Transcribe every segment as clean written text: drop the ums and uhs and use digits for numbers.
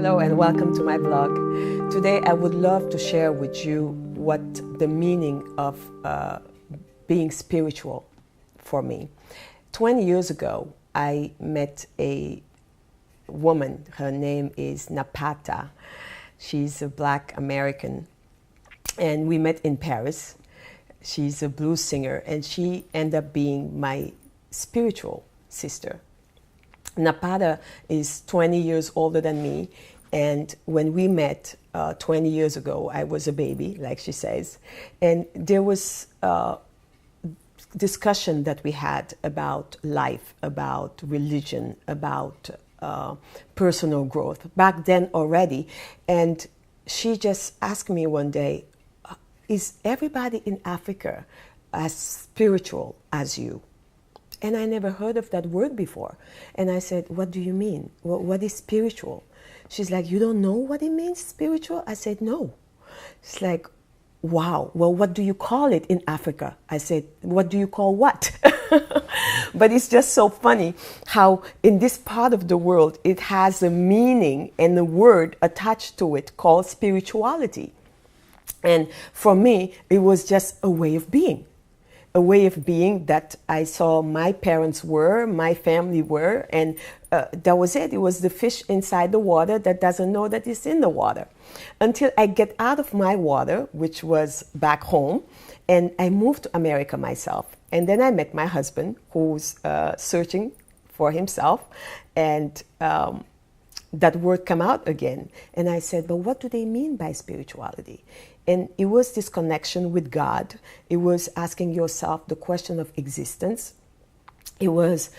Hello and welcome to my blog. Today I would love to share with you what the meaning of being spiritual for me. 20 years ago, I met a woman. Her name is Napata. She's a Black American, and we met in Paris. She's a blues singer, and she ended up being my spiritual sister. Napata is 20 years older than me, and when we met 20 years ago, I was a baby, like she says, and there was discussion that we had about life, about religion, about personal growth back then already. And she just asked me one day, is everybody in Africa as spiritual as you? And I never heard of that word before. And I said, what do you mean? What is spiritual? She's like, you don't know what it means, spiritual? I said, no. It's like, wow, well, what do you call it in Africa? I said, what do you call what? But it's just so funny how in this part of the world, it has a meaning and a word attached to it called spirituality. And for me, it was just a way of being. A way of being that I saw my parents were, my family were, and that was it. It was the fish inside the water that doesn't know that it's in the water. Until I get out of my water, which was back home, and I moved to America myself. And then I met my husband, who's searching for himself, and that word came out again. And I said, but what do they mean by spirituality? And it was this connection with God. It was asking yourself the question of existence. It was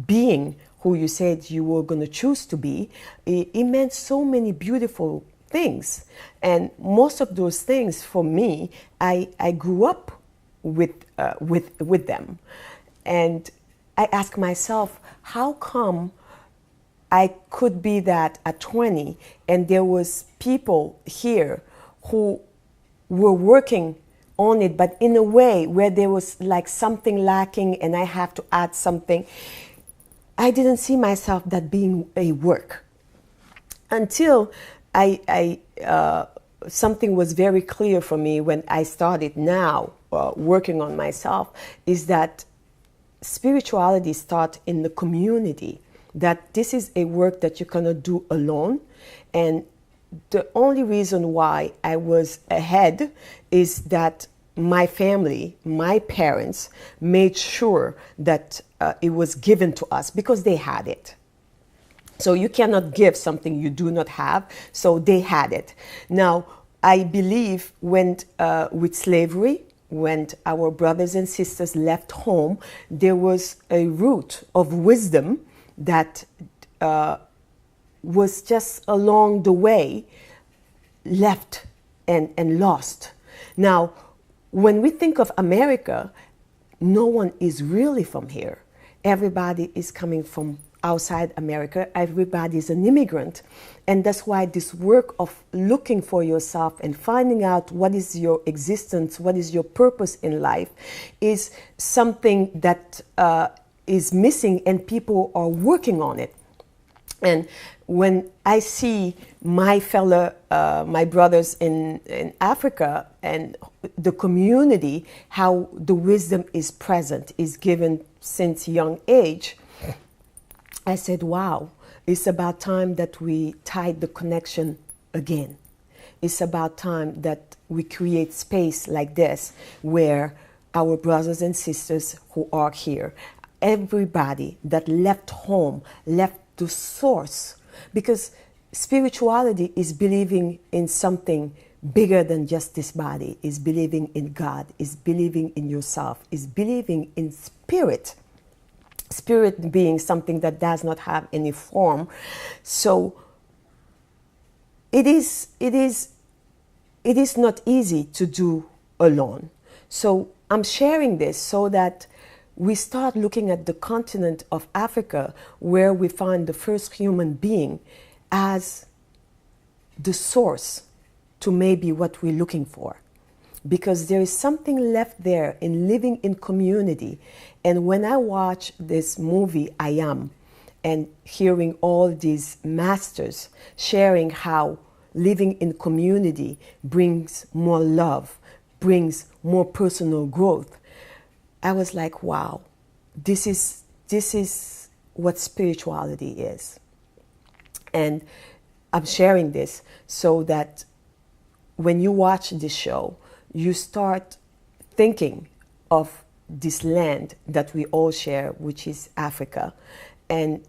being who you said you were going to choose to be. It meant so many beautiful things. And most of those things, for me, I grew up with them. And I asked myself, how come I could be that at 20 and there was people here who were working on it, but in a way where there was like something lacking and I have to add something. I didn't see myself that being a work until something was very clear for me when I started now working on myself, is that spirituality starts in the community, that this is a work that you cannot do alone. And the only reason why I was ahead is that my family, my parents, made sure that it was given to us because they had it. So you cannot give something you do not have, so they had it. Now, I believe when with slavery, when our brothers and sisters left home, there was a root of wisdom that was just along the way left and lost. Now, when we think of America, no one is really from here. Everybody is coming from outside America. Everybody is an immigrant. And that's why this work of looking for yourself and finding out what is your existence, what is your purpose in life, is something that is missing, and people are working on it. And when I see my fellow, my brothers in Africa and the community, how the wisdom is present, is given since young age, I said, wow, it's about time that we tied the connection again. It's about time that we create space like this where our brothers and sisters who are here, everybody that left home, left the source, because spirituality is believing in something bigger than just this body, is believing in God, is believing in yourself, is believing in spirit. Spirit being something that does not have any form. So it is not easy to do alone. So I'm sharing this so that we start looking at the continent of Africa, where we find the first human being, as the source to maybe what we're looking for. Because there is something left there in living in community. And when I watch this movie, I Am, and hearing all these masters sharing how living in community brings more love, brings more personal growth, I was like, wow, this is what spirituality is. And I'm sharing this so that when you watch this show, you start thinking of this land that we all share, which is Africa. And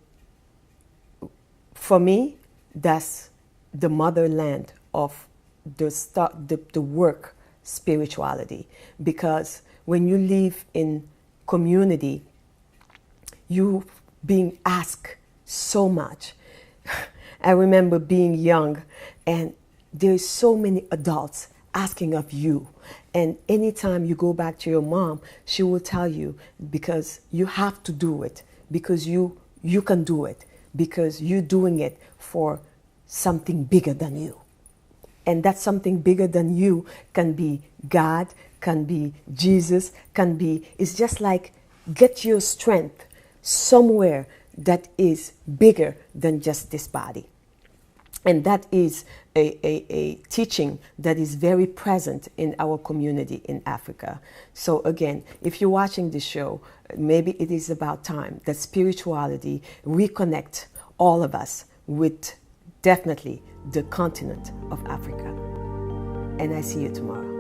for me, that's the motherland of the work spirituality. Because when you live in community, you being asked so much. I remember being young, and there's so many adults asking of you. And anytime you go back to your mom, she will tell you, because you have to do it, because you can do it, because you're doing it for something bigger than you. And that something bigger than you can be God, can be Jesus, can be, it's just like, get your strength somewhere that is bigger than just this body. And that is a teaching that is very present in our community in Africa. So again, if you're watching this show, maybe it is about time that spirituality reconnect all of us with definitely the continent of Africa. And I see you tomorrow.